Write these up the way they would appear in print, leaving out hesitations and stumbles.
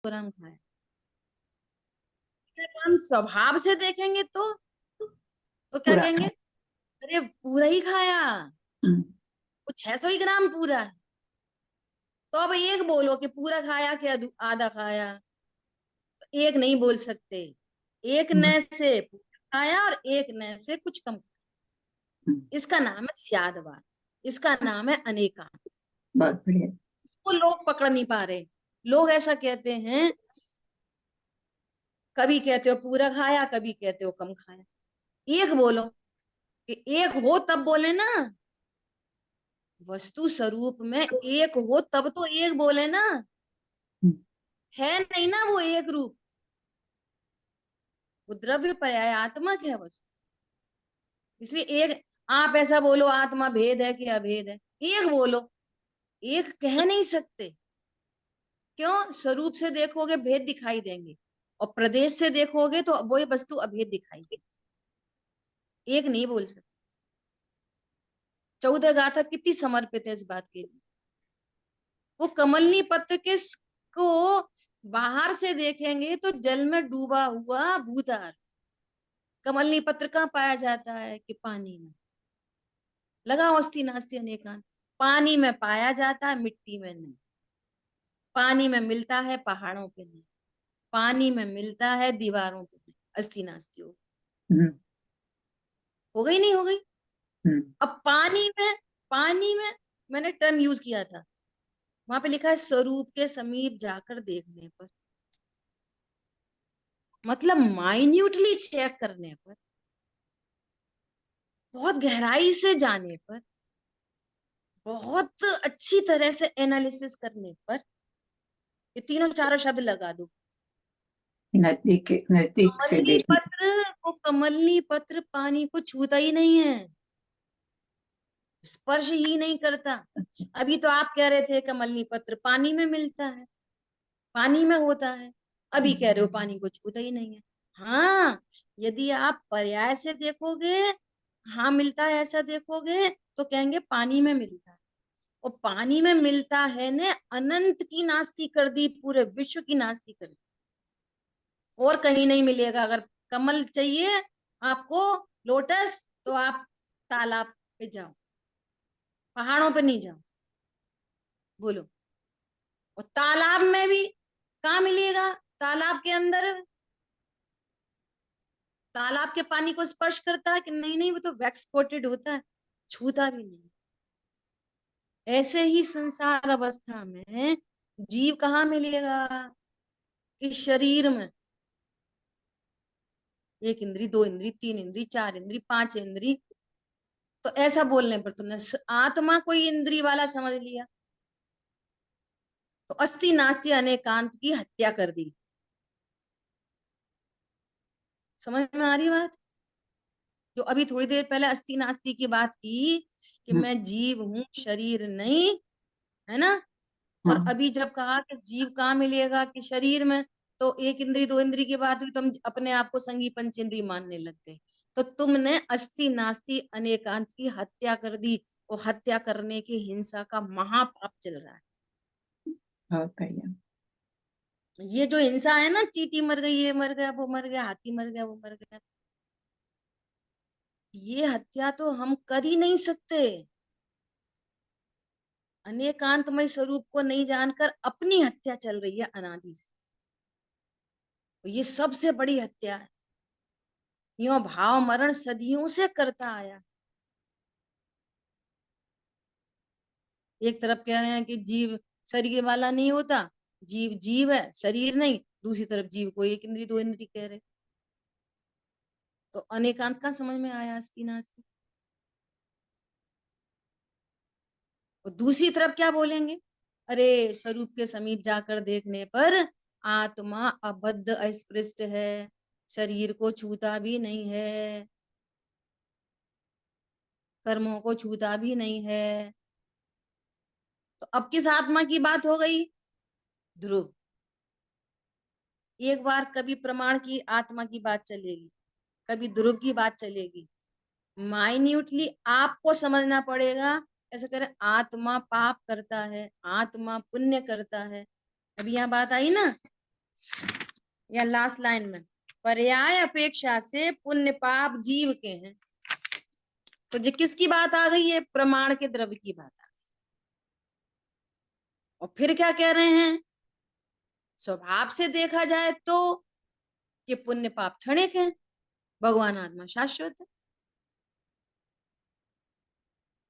ग्राम खाया। जब हम स्वभाव से देखेंगे तो क्या पूरा कहेंगे, खाया। अरे पूरा ही खाया, हम्म, कुछ 600 ही ग्राम पूरा है। तो अब एक बोलो कि पूरा खाया कि आधा खाया, तो एक नहीं बोल सकते। एक हम्म, न से पूरा खाया और एक न से कुछ कम। हम्म, इसका नाम है स्यादवाद, इसका नाम है अनेकांत। बहुत बढ़िया। वो लोग पकड़ नहीं पा रहे। लोग ऐसा कहते हैं, कभी कहते हो पूरा खाया, कभी कहते हो कम खाया। एक बोलो कि एक हो तब बोले ना, वस्तु स्वरूप में एक हो तब तो एक बोले ना। हम्म, है नहीं ना वो एक रूप, वो द्रव्य पर्यायात्मक है बस। इसलिए एक, आप ऐसा बोलो आत्मा भेद है कि अभेद है, एक बोलो, एक कह नहीं सकते। क्यों? स्वरूप से देखोगे भेद दिखाई देंगे, और प्रदेश से देखोगे तो वही वस्तु अभेद दिखाई देगी। एक नहीं बोल सकते। 14 गाथा कितनी समर्पित है इस बात के लिए। वो कमलनी पत्र के को बाहर से देखेंगे तो जल में डूबा हुआ भूतार। कमलनी पत्र कहाँ पाया जाता है? कि पानी में। लगा अस्थि नास्ति अनेकांत। पानी में पाया जाता है, मिट्टी में नहीं। पानी में मिलता है, पहाड़ों पे नहीं। पानी में मिलता है, दीवारों पे नहीं। अस्थि नास्ति हम्म, हो गई नहीं हो गई? हम्म, अब पानी में मैंने टर्म यूज किया था, वहां पे लिखा है स्वरूप के समीप जाकर देखने पर, मतलब माइन्यूटली चेक करने पर, बहुत गहराई से जाने पर, बहुत अच्छी तरह से एनालिसिस करने पर, ये तीनों चारों शब्द लगा दो। नजदीक नजदीक से कमलनी देखने। पत्र, वो कमलनी पत्र पानी को छूता ही नहीं है, स्पर्श ही नहीं करता। अभी तो आप कह रहे थे कमलनी पत्र पानी में मिलता है, पानी में होता है। अभी कह रहे हो पानी को छूता ही नहीं है। हाँ, यदि आप पर्याय से देखोगे, हाँ मिलता है ऐसा देखोगे, तो कहेंगे पानी में मिलता है। और पानी में मिलता है ने अनंत की नास्ती कर दी, पूरे विश्व की नास्ती कर दी। और कहीं नहीं मिलेगा। अगर कमल चाहिए आपको, लोटस, तो आप तालाब पे जाओ, पहाड़ों पे नहीं जाओ। बोलो। और तालाब में भी कहाँ मिलेगा? तालाब के अंदर। तालाब के पानी को स्पर्श करता है कि नहीं? नहीं, वो तो वैक्स कोटेड होता है, छूता भी नहीं। ऐसे ही संसार अवस्था में जीव कहाँ मिलेगा? कि शरीर में। एक इंद्री, दो इंद्री, तीन इंद्री, चार इंद्री, पांच इंद्री। तो ऐसा बोलने पर तुमने आत्मा कोई इंद्री वाला समझ लिया, तो अस्थि नास्ति अनेकांत की हत्या कर दी। समझ में आ रही बात? जो अभी थोड़ी देर पहले अस्थि नास्ति की बात की कि हम्म, मैं जीव हूं, शरीर नहीं, है ना? और हाँ, अभी जब कहा कि जीव कहाँ मिलेगा? कि शरीर में। तो एक इंद्री, दो इंद्री की बात हुई तो हम अपने आप को संगी पंचेंद्री मानने लग गए। तो तुमने अस्थि नास्ति अनेकांत की हत्या कर दी। वो हत्या करने की हिंसा का महापाप चल रहा है। बहुत बढ़िया। ये जो हिंसा है ना, चींटी मर गई, ये मर गया, वो मर गया, हाथी मर गया, वो मर गया, ये हत्या तो हम कर ही नहीं सकते। अनेकांतमय स्वरूप को नहीं जानकर अपनी हत्या चल रही है अनादि से। तो ये सबसे बड़ी हत्या है। यो भाव मरण सदियों से करता आया। एक तरफ कह रहे हैं कि जीव शरीर वाला नहीं होता, जीव जीव है, शरीर नहीं। दूसरी तरफ जीव को एक इंद्री, दो इंद्री कह रहे। तो अनेकांत का समझ में आया? अस्थि नास्ति। और दूसरी तरफ क्या बोलेंगे? अरे स्वरूप के समीप जाकर देखने पर आत्मा अबद्ध अस्पृष्ट है, शरीर को छूता भी नहीं है, कर्मों को छूता भी नहीं है। तो अब किस आत्मा की बात हो गई? ध्रुव। एक बार कभी प्रमाण की आत्मा की बात चलेगी, कभी ध्रुव की बात चलेगी। माइन्यूटली आपको समझना पड़ेगा। ऐसे करें, आत्मा पाप करता है, आत्मा पुण्य करता है। अभी यहाँ बात आई ना या लास्ट लाइन में, पर्याय अपेक्षा से पुण्य पाप जीव के हैं। तो ये किसकी बात आ गई है? प्रमाण के द्रव्य की बात आ गई। और फिर क्या कह रहे हैं? स्वभाव से देखा जाए तो कि पुण्य पाप क्षणिक है, भगवान आत्मा शाश्वत है।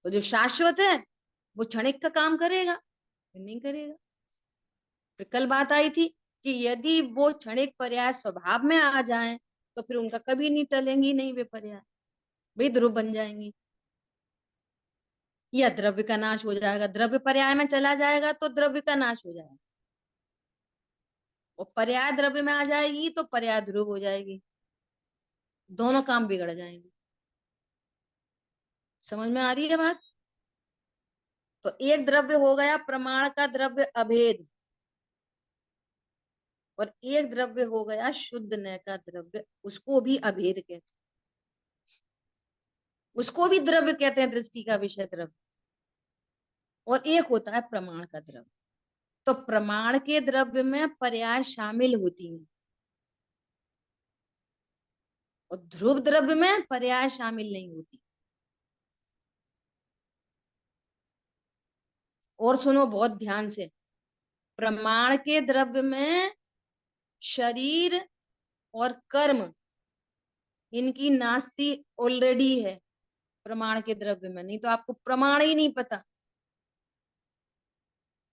तो जो शाश्वत है वो क्षणिक का काम करेगा, नहीं करेगा। फिर कल बात आई थी कि यदि वो क्षणिक पर्याय स्वभाव में आ जाएं तो फिर उनका कभी नहीं टलेंगी नहीं वे पर्याय, वे ध्रुव बन जाएंगी। या द्रव्य का नाश हो जाएगा, द्रव्य पर्याय में चला जाएगा तो द्रव्य का नाश हो जाएगा, और पर्याय द्रव्य में आ जाएगी तो पर्याय ध्रुव हो जाएगी, दोनों काम बिगड़ जाएंगे। समझ में आ रही है बात? तो एक द्रव्य हो गया प्रमाण का द्रव्य अभेद, और एक द्रव्य हो गया शुद्ध नय का द्रव्य, उसको भी अभेद कहते हैं, उसको भी द्रव्य कहते हैं, दृष्टि का विषय द्रव्य। और एक होता है प्रमाण का द्रव्य। तो प्रमाण के द्रव्य में पर्याय शामिल होती है, और ध्रुव द्रव्य में पर्याय शामिल नहीं होती। और सुनो बहुत ध्यान से, प्रमाण के द्रव्य में शरीर और कर्म इनकी नास्ति ऑलरेडी है प्रमाण के द्रव्य में, नहीं तो आपको प्रमाण ही नहीं पता।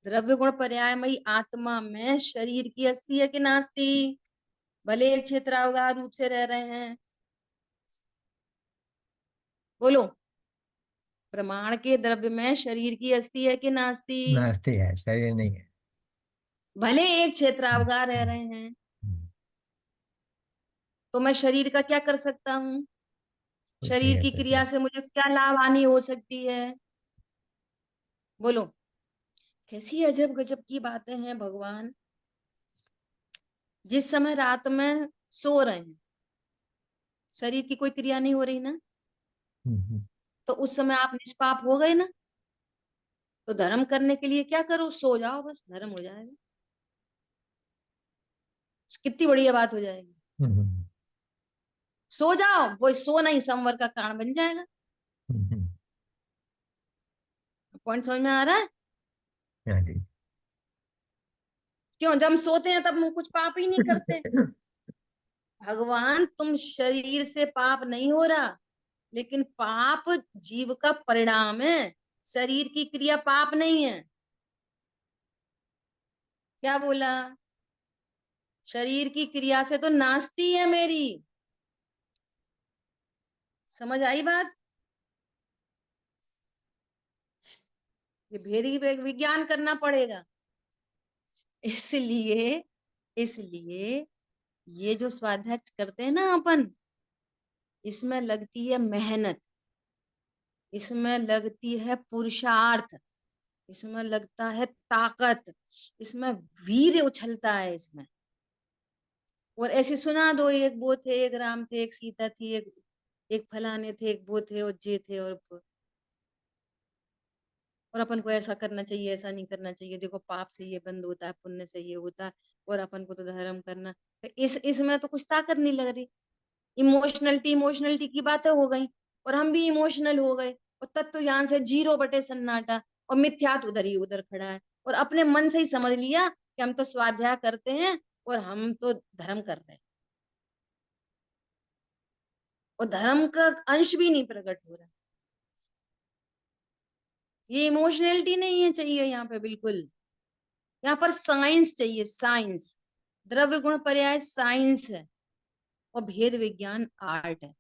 द्रव्य गुण पर्यायमयी आत्मा में शरीर की अस्थि है कि नास्ति? भले एक क्षेत्रावगाह रूप से रह रहे हैं, बोलो। प्रमाण के द्रव्य में शरीर की अस्थि है कि नास्ति? नास्ती है, शरीर नहीं है। भले एक क्षेत्रावगाह रह रहे हैं, तो मैं शरीर का क्या कर सकता हूँ? कुछ नहीं शरीर कर की सकते। क्रिया से मुझे क्या लाभ हानि हो सकती है? बोलो। कैसी अजब गजब की बातें हैं भगवान। जिस समय रात में सो रहे हैं, शरीर की कोई क्रिया नहीं हो रही ना, हम्म। तो उस समय आप निष्पाप हो गए ना। तो धर्म करने के लिए क्या करो? सो जाओ, बस धर्म हो जाएगा। कितनी बढ़िया बात हो जाएगी। हम्म। सो जाओ, वो सोना ही संवर का कारण बन जाएगा। हम्म। पॉइंट समझ में आ रहा है? हाँ जी। क्यों? जब हम सोते हैं तब हम कुछ पाप ही नहीं करते। भगवान तुम शरीर से पाप नहीं हो रहा, लेकिन पाप जीव का परिणाम है, शरीर की क्रिया पाप नहीं है। क्या बोला? शरीर की क्रिया से तो नास्ती है मेरी। समझ आई बात? ये भेद विज्ञान करना पड़ेगा। इसलिए इसलिए ये जो स्वाध्याय करते हैं ना अपन, इसमें लगती है मेहनत, इसमें लगती है पुरुषार्थ, इसमें लगता है ताकत, इसमें वीर उछलता है इसमें। और ऐसे सुना दो, एक वो थे, एक राम थे, एक सीता थी, एक एक फलाने थे, एक वो थे, और जे थे, और अपन को ऐसा करना चाहिए, ऐसा नहीं करना चाहिए, देखो पाप से ये बंद होता है, पुण्य से ये होता है, और अपन को तो धर्म करना। इसमें तो कुछ ताकत नहीं लग रही। इमोशनलिटी की बातें हो गई, और हम भी इमोशनल हो गए, और तत्व ज्ञान से 0 बटे सन्नाटा, और मिथ्यात उधर ही उधर खड़ा है, और अपने मन से ही समझ लिया कि हम तो स्वाध्याय करते हैं और हम तो धर्म कर रहे हैं, और धर्म का अंश भी नहीं प्रकट हो रहा। ये इमोशनलिटी नहीं है चाहिए यहाँ पे बिल्कुल। यहाँ पर साइंस चाहिए, साइंस। द्रव्य गुण पर्याय साइंस है, और भेद विज्ञान आर्ट है।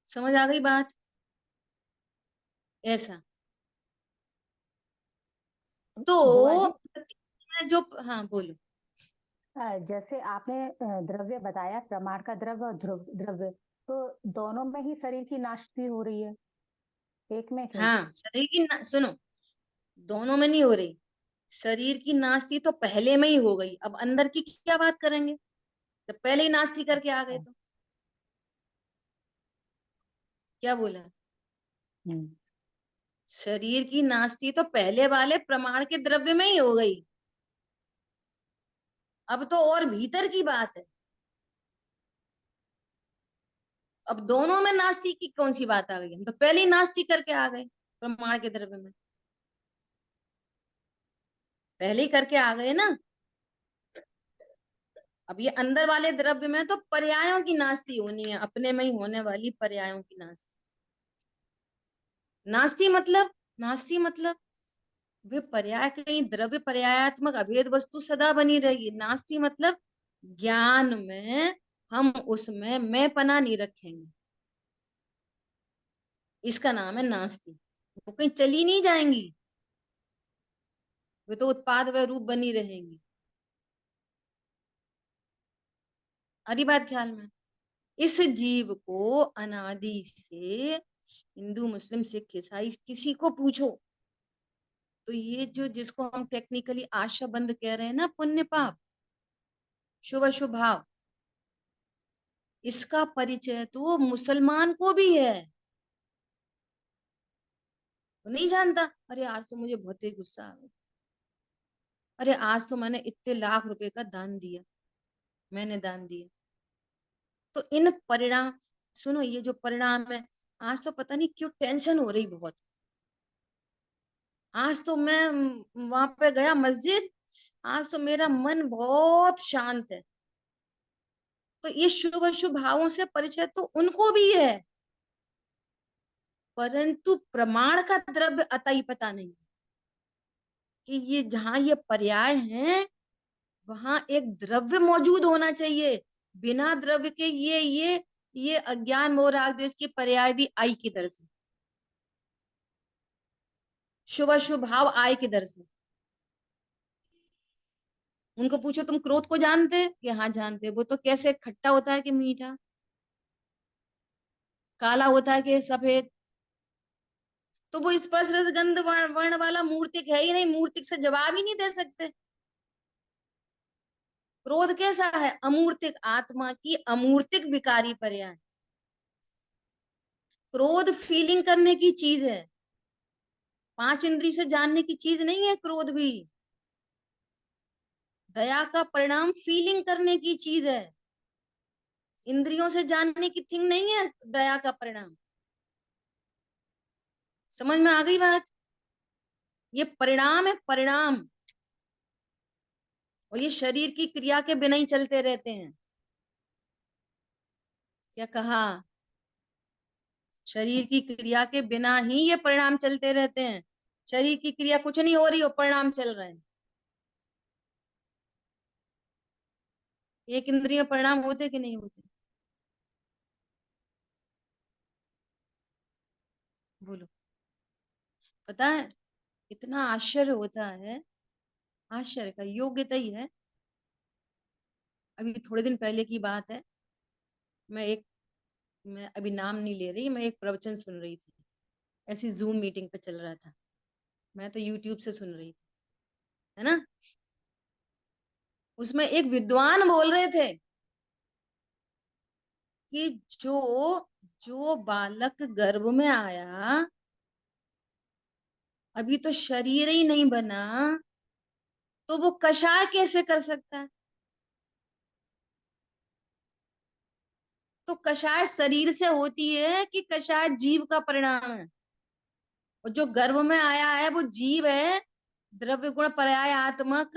समझ आ गई बात? ऐसा बुआ जी, तो जो, हाँ बोलो। जैसे आपने द्रव्य बताया, प्रमाण का द्रव्य और ध्रुव द्रव्य, तो दोनों में ही शरीर की नाशती हो रही है, एक में क्यों? हाँ, शरीर की सुनो, दोनों में नहीं हो रही। शरीर की नास्ती तो पहले में ही हो गई, अब अंदर की क्या बात करेंगे? तो पहले ही नास्ती करके आ गए अच्छा। तो क्या बोला? हम्म। शरीर की नास्ती तो पहले वाले प्रमाण के द्रव्य में ही हो गई, अब तो और भीतर की बात है। अब दोनों में नास्ती की कौन सी बात आ गई? हम तो पहले ही नास्ती करके आ गए प्रमाण के द्रव्य में, पहले ही करके आ गए ना। अब ये अंदर वाले द्रव्य में तो पर्यायों की नास्ती होनी है, अपने में ही होने वाली पर्यायों की नास्ती। नास्ती मतलब वे पर्याय, कहीं द्रव्य पर्यायात्मक अभेद वस्तु सदा बनी रहेगी। नास्ती मतलब ज्ञान में हम उसमें मैं पना नहीं रखेंगे, इसका नाम है नास्ती। वो कहीं चली नहीं जाएंगी, वे तो उत्पाद व रूप बनी रहेंगी। अरी बात ख्याल में। इस जीव को अनादि से हिंदू मुस्लिम सिख ईसाई किसी को पूछो तो ये जो जिसको हम टेक्निकली आशा बंद कह रहे हैं ना, पुण्य पाप शुभ अशुभ भाव, इसका परिचय तो मुसलमान को भी है। वो नहीं जानता, अरे आज तो मुझे बहुत ही गुस्सा आ गया, अरे आज तो मैंने इतने लाख रुपए का दान दिया, मैंने दान दिया। तो इन परिणाम, सुनो ये जो परिणाम है, आज तो पता नहीं क्यों टेंशन हो रही बहुत। आज तो मैं वहां पे गया मस्जिद, आज तो मेरा मन बहुत शांत है। तो ये शुभ अशुभ भावों से परिचय तो उनको भी है, परंतु प्रमाण का द्रव्य अतई पता नहीं कि ये जहां ये पर्याय हैं वहां एक द्रव्य मौजूद होना चाहिए। बिना द्रव्य के ये अज्ञान मोह राग द्वेष की पर्याय भी आई किधर से? शुभ अशुभ भाव आए किधर से? उनको पूछो तुम क्रोध को जानते कि हाँ जानते, वो तो कैसे खट्टा होता है कि मीठा, काला होता है कि सफेद? तो वो स्पर्श रस गंध वर्ण वाला मूर्तिक है ही नहीं, मूर्तिक से जवाब ही नहीं दे सकते। क्रोध कैसा है? अमूर्तिक, आत्मा की अमूर्तिक विकारी पर्याय। क्रोध फीलिंग करने की चीज है, पांच इंद्री से जानने की चीज नहीं है क्रोध भी। दया का परिणाम फीलिंग करने की चीज है, इंद्रियों से जानने की थिंग नहीं है दया का परिणाम। समझ में आ गई बात? ये परिणाम है, परिणाम। और ये शरीर की क्रिया के बिना ही चलते रहते हैं। क्या कहा? शरीर की क्रिया के बिना ही ये परिणाम चलते रहते हैं। शरीर की क्रिया कुछ नहीं हो रही हो, परिणाम चल रहे हैं। एक इंद्रिय परिणाम होते कि नहीं होते? बोलो। पता है इतना आश्चर्य होता है, आश्चर्य का योग्यता ही है। अभी थोड़े दिन पहले की बात है, मैं अभी नाम नहीं ले रही, मैं एक प्रवचन सुन रही थी, ऐसी जूम मीटिंग पे चल रहा था, मैं तो यूट्यूब से सुन रही थी, है ना। उसमें एक विद्वान बोल रहे थे कि जो बालक गर्भ में आया, अभी तो शरीर ही नहीं बना, तो वो कषाय कैसे कर सकता है? तो कषाय शरीर से होती है कि कषाय जीव का परिणाम है? और जो गर्भ में आया है वो जीव है, द्रव्य गुण पर्यायात्मक।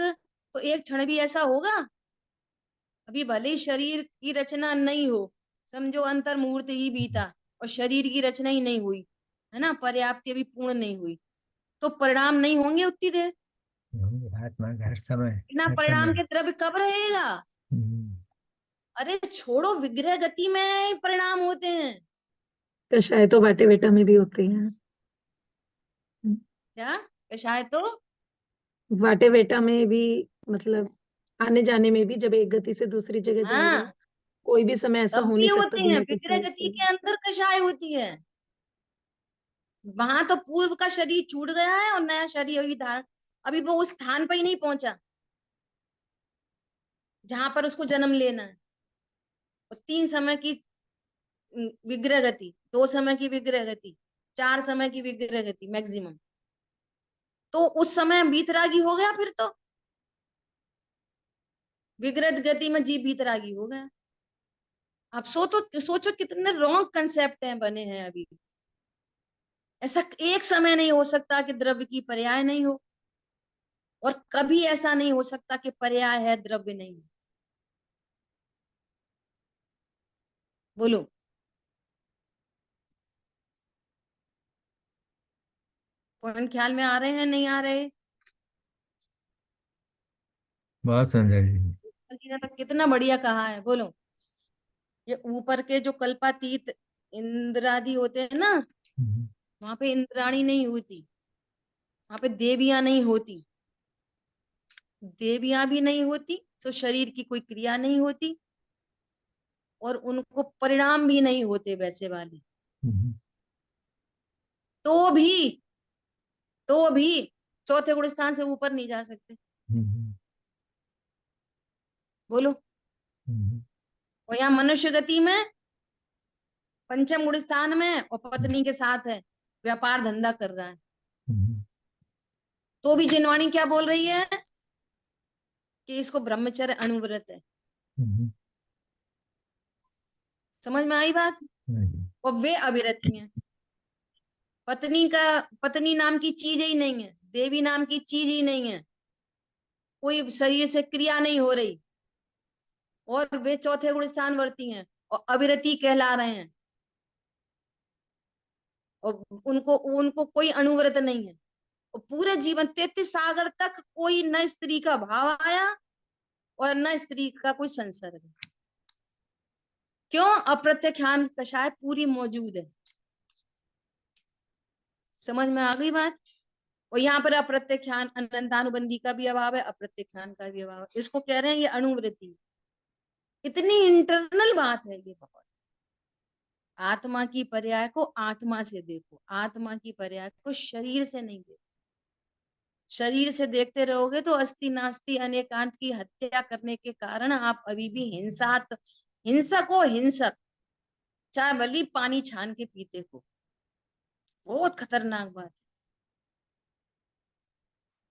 तो एक क्षण भी ऐसा होगा? अभी भले ही शरीर की रचना नहीं हो, समझो अंतर्मुहूर्त ही बीता और शरीर की रचना ही नहीं हुई, है ना, पर्याप्ति अभी पूर्ण नहीं हुई, तो परिणाम नहीं होंगे उतनी देर। आत्मा का हर समय, बिना हर परिणाम समय। के द्रव्य कब रहेगा? हम्म, अरे छोड़ो, विग्रह गति में परिणाम होते हैं। कषाय तो बाटे बेटा में भी होते हैं। क्या? कषाय तो वाटे बेटा में भी, मतलब आने जाने में भी, जब एक गति से दूसरी जगह जाएगा, हाँ, कोई भी समय ऐसा तब हो भी नहीं सकता होते हैं। बिना विग्रह कषाय गति के। के अंदर कषाय होती है। वहां तो पूर्व का शरीर छूट गया है और नया शरीर अभी धारण, अभी वो उस स्थान पर ही नहीं पहुंचा जहां पर उसको जन्म लेना है। और तीन समय की विग्रह गति, दो समय की विग्रह गति, 4 समय की विग्रह गति मैक्सिमम, तो उस समय वीतरागी हो गया। फिर तो विग्रह गति में जीव वीतरागी हो गया। आप सोचो कितने रॉन्ग कंसेप्ट हैं बने हैं अभी। ऐसा एक समय नहीं हो सकता कि द्रव्य की पर्याय नहीं हो, और कभी ऐसा नहीं हो सकता कि पर्याय है द्रव्य नहीं है। बोलो, पॉइंट ख्याल में आ रहे हैं नहीं आ रहे? बहुत सुंदर जी। ने तो कितना बढ़िया कहा है। बोलो, ये ऊपर के जो कल्पातीत इंद्रादि होते हैं ना, वहां पे इंद्राणी नहीं होती, वहां पे देवियां नहीं होती। देवियां भी नहीं होती तो शरीर की कोई क्रिया नहीं होती, और उनको परिणाम भी नहीं होते वैसे वाले। तो भी चौथे गुण स्थान से ऊपर नहीं जा सकते। बोलो, और यहाँ मनुष्य गति में पंचम गुण स्थान में और पत्नी के साथ है, व्यापार धंधा कर रहा है, तो भी जिनवाणी क्या बोल रही है कि इसको ब्रह्मचर्य अनुव्रत है। समझ में आई बात? और वे अविरती हैं। पत्नी नाम की चीज ही नहीं है, देवी नाम की चीज ही नहीं है, कोई शरीर से क्रिया नहीं हो रही, और वे चौथे गुण स्थान वर्ती हैं और अविरति कहला रहे हैं, और उनको उनको कोई अनुव्रत नहीं है। और पूरे जीवन 33 सागर तक कोई न स्त्री का भाव आया और न स्त्री का कोई संसर्ग। क्यों? अप्रत्याख्यान कषाय पूरी मौजूद है। समझ में आ गई बात? और यहाँ पर अप्रत्याख्यान अनंतानुबंधी का भी अभाव है, अप्रत्याख्यान का भी अभाव है। इसको कह रहे हैं ये अनुवृत्ति। इतनी इंटरनल बात है ये बहुत। आत्मा की पर्याय को आत्मा से देखो, आत्मा की पर्याय को शरीर से नहीं देखो। शरीर से देखते रहोगे तो अस्ति नास्ति अनेकांत की हत्या करने के कारण आप अभी भी हिंसक हो, हिंसक, चाहे भली पानी छान के पीते हो। बहुत खतरनाक बात है।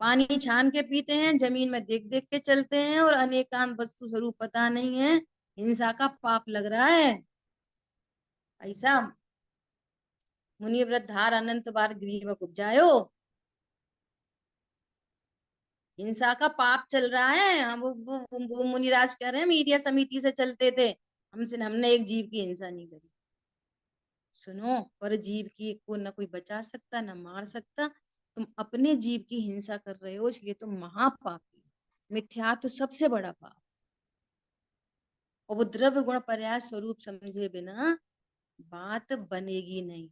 पानी छान के पीते हैं, जमीन में देख देख के चलते हैं, और अनेकांत वस्तु स्वरूप पता नहीं है, हिंसा का पाप लग रहा है। ऐसा मुनि वृद्धार अनंत बार ग्रीव उपजायो, हिंसा का पाप चल रहा है। हम वो मुनिराज कह रहे हैं मीडिया समिति से चलते थे, हमने एक जीव की हिंसा नहीं करी। सुनो, पर जीव की को न कोई बचा सकता न मार सकता, तुम अपने जीव की हिंसा कर रहे हो, इसलिए तुम महापापी। मिथ्या तो सबसे बड़ा पाप, और वो द्रव्य गुण पर्याय स्वरूप समझे बिना बात बनेगी नहीं।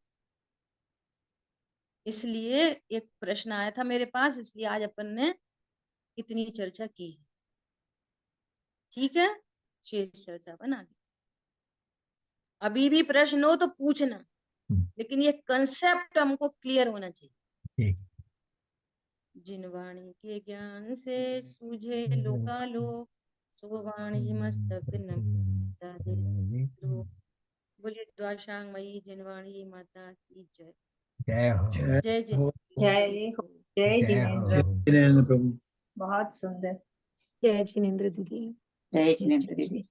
इसलिए एक प्रश्न आया था मेरे पास, इसलिए आज अपन ने इतनी चर्चा की है। ठीक है, शेष चर्चा बना दी। अभी भी प्रश्न हो तो पूछना, लेकिन ये कंसेप्ट हमको क्लियर होना चाहिए। जिनवाणी के ज्ञान से सूझे लोकालोक, सो वाणी मस्तक नमता दे लोक। बोलिए द्वारशांगमयी जिनवाणी माता की जय। जय हो। जय जिनेन्द्र। जय हो, जय जय हो। जिनेन्द्र। बहुत सुंदर। जय जिनेन्द्र दीदी। जय जिनेन्द्र दीदी।